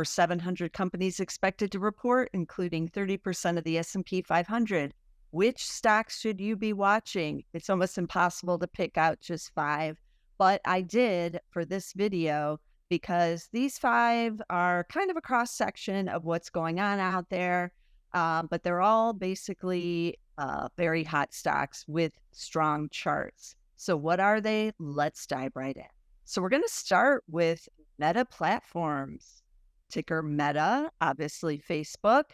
700 companies expected to report, including 30% of the S&P 500. Which stocks should you be watching? It's almost impossible to pick out just 5, but I did for this video because these 5 are kind of a cross-section of what's going on out there, but they're all basically very hot stocks with strong charts. So what are they? Let's dive right in. So we're going to start with Meta Platforms, ticker Meta, obviously Facebook.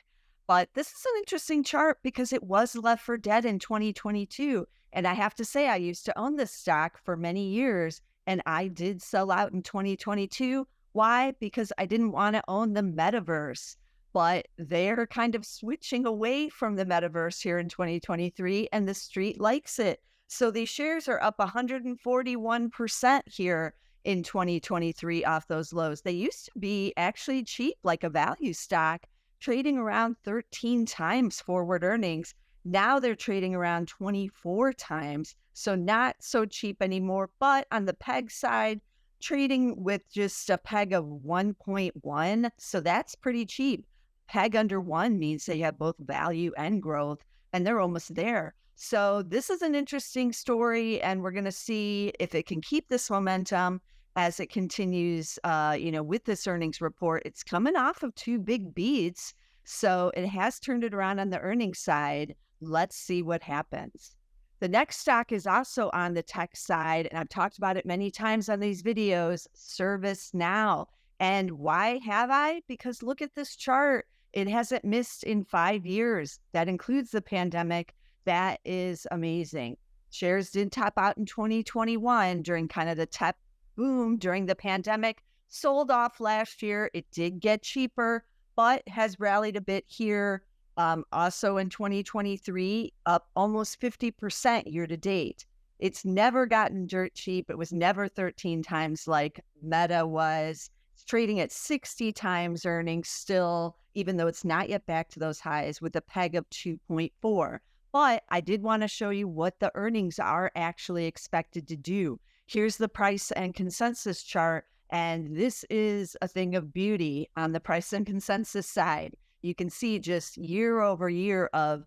But this is an interesting chart because it was left for dead in 2022. And I have to say, I used to own this stock for many years, and I did sell out in 2022. Why? Because I didn't want to own the metaverse. But they're kind of switching away from the metaverse here in 2023, and the street likes it. So these shares are up 141% here in 2023 off those lows. They used to be actually cheap, like a value stock, trading around 13 times forward earnings. Now they're trading around 24 times. So not so cheap anymore. But on the PEG side, trading with just a PEG of 1.1. So that's pretty cheap. PEG under 1 means they have both value and growth, and they're almost there. So this is an interesting story, and we're going to see if it can keep this momentum as it continues, with this earnings report. It's coming off of 2 big beats, so it has turned it around on the earnings side. Let's see what happens. The next stock is also on the tech side, and I've talked about it many times on these videos, ServiceNow. And why have I? Because look at this chart. It hasn't missed in 5 years. That includes the pandemic. That is amazing. Shares did top out in 2021 during kind of the tech boom during the pandemic. Sold off last year. It did get cheaper, but has rallied a bit here. Also in 2023, up almost 50% year to date. It's never gotten dirt cheap. It was never 13 times like Meta was. It's trading at 60 times earnings still, even though it's not yet back to those highs with a PEG of 2.4. But I did want to show you what the earnings are actually expected to do. Here's the price and consensus chart, and this is a thing of beauty on the price and consensus side. You can see just year over year of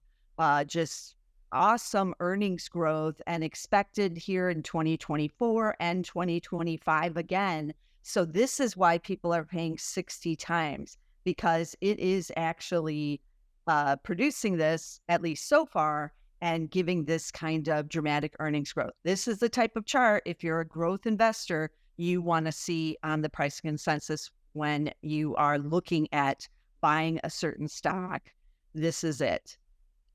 just awesome earnings growth and expected here in 2024 and 2025 again. So this is why people are paying 60 times, because it is actually producing this, at least so far, and giving this kind of dramatic earnings growth. This is the type of chart, if you're a growth investor, you want to see on the price consensus when you are looking at buying a certain stock. This is it.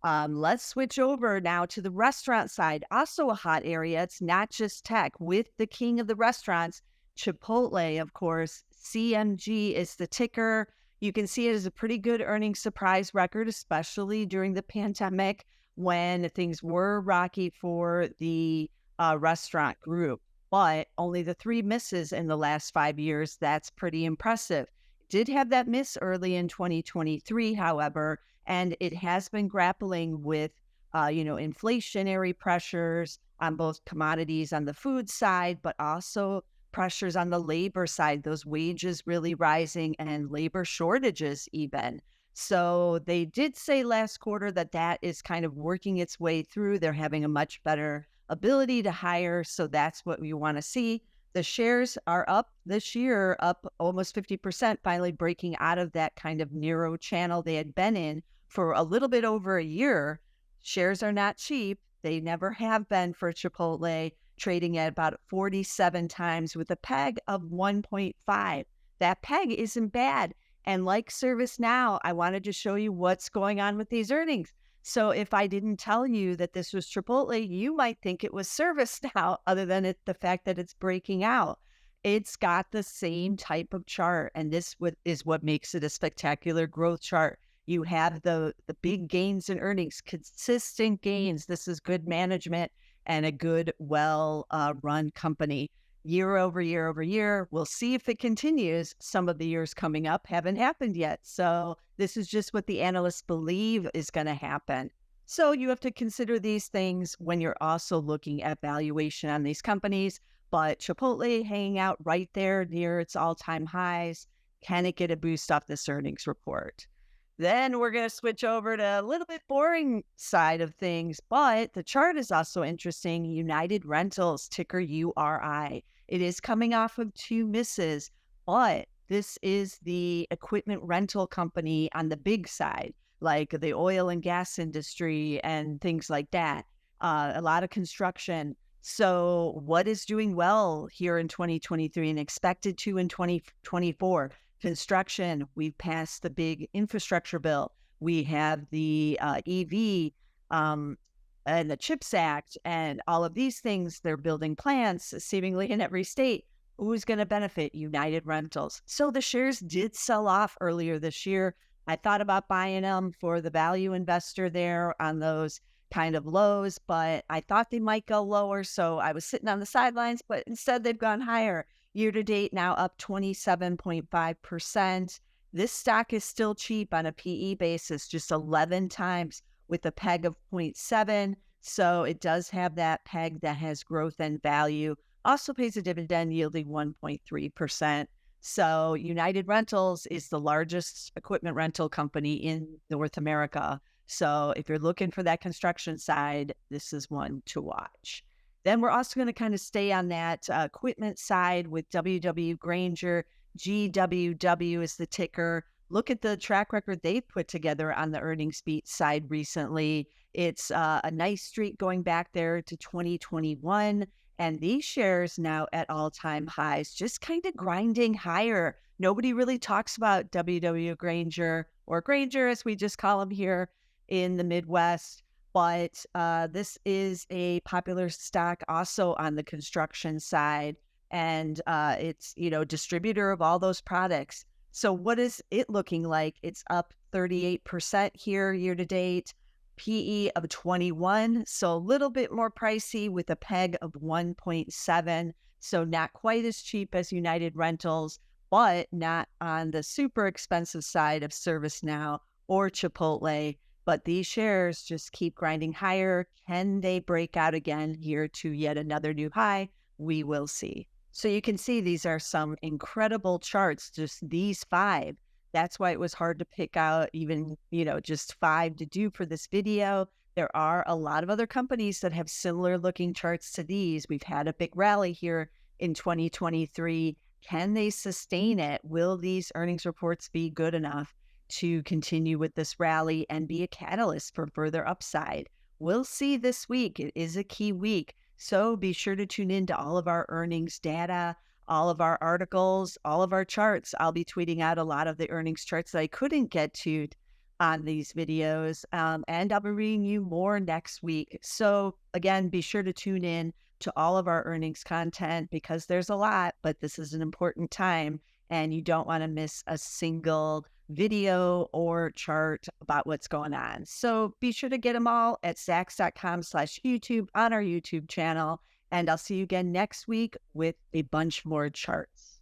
Let's switch over now to the restaurant side. Also a hot area. It's not just tech. With the king of the restaurants, Chipotle, of course, CMG is the ticker. You can see it as a pretty good earnings surprise record, especially during the pandemic when things were rocky for the restaurant group. But only the 3 misses in the last 5 years. That's pretty impressive. Did have that miss early in 2023, however, and it has been grappling with, inflationary pressures on both commodities on the food side, but also pressures on the labor side, those wages really rising and labor shortages even. So they did say last quarter that that is kind of working its way through. They're having a much better ability to hire. So that's what we want to see. The shares are up this year, up almost 50%, finally breaking out of that kind of narrow channel they had been in for a little bit over a year. Shares are not cheap. They never have been for Chipotle, trading at about 47 times with a PEG of 1.5. That PEG isn't bad. And like ServiceNow, I wanted to show you what's going on with these earnings. So if I didn't tell you that this was Chipotle, you might think it was ServiceNow, other than the fact that it's breaking out. It's got the same type of chart, and this is what makes it a spectacular growth chart. You have the big gains in earnings, consistent gains. This is good management and a good, well-run company. Year over year over year. We'll see if it continues. Some of the years coming up haven't happened yet. So this is just what the analysts believe is going to happen. So you have to consider these things when you're also looking at valuation on these companies. But Chipotle hanging out right there near its all-time highs. Can it get a boost off this earnings report? Then we're going to switch over to a little bit boring side of things, but the chart is also interesting. United Rentals, ticker URI. It is coming off of two misses, but this is the equipment rental company on the big side, like the oil and gas industry and things like that. A lot of construction. So, what is doing well here in 2023 and expected to in 2024? Construction. We've passed the big infrastructure bill. We have the EV and the CHIPS Act and all of these things. They're building plants seemingly in every state. Who's going to benefit? United Rentals. So the shares did sell off earlier this year. I thought about buying them for the value investor there on those kind of lows, but I thought they might go lower. So I was sitting on the sidelines, but instead they've gone higher. Year to date, now up 27.5%. This stock is still cheap on a PE basis, just 11 times with a PEG of 0.7. So it does have that PEG that has growth and value. Also pays a dividend yielding 1.3%. So United Rentals is the largest equipment rental company in North America. So if you're looking for that construction side, this is one to watch. Then we're also going to kind of stay on that equipment side with Granger. GWW is the ticker. Look at the track record they've put together on the earnings beat side recently. It's a nice streak going back there to 2021. And these shares now at all-time highs, just kind of grinding higher. Nobody really talks about Granger, or Granger as we just call them here in the Midwest. But this is a popular stock also on the construction side. And it's, distributor of all those products. So what is it looking like? It's up 38% here year to date, PE of 21. So a little bit more pricey with a PEG of 1.7. So not quite as cheap as United Rentals, but not on the super expensive side of ServiceNow or Chipotle. But these shares just keep grinding higher. Can they break out again here to yet another new high? We will see. So you can see these are some incredible charts, just these five. That's why it was hard to pick out even, just five to do for this video. There are a lot of other companies that have similar looking charts to these. We've had a big rally here in 2023. Can they sustain it? Will these earnings reports be good enough to continue with this rally and be a catalyst for further upside? We'll see this week. It is a key week. So be sure to tune in to all of our earnings data, all of our articles, all of our charts. I'll be tweeting out a lot of the earnings charts that I couldn't get to on these videos. And I'll be reading you more next week. So again, be sure to tune in to all of our earnings content because there's a lot, but this is an important time and you don't want to miss a single video or chart about what's going on. So be sure to get them all at Zacks.com/YouTube on our YouTube channel. And I'll see you again next week with a bunch more charts.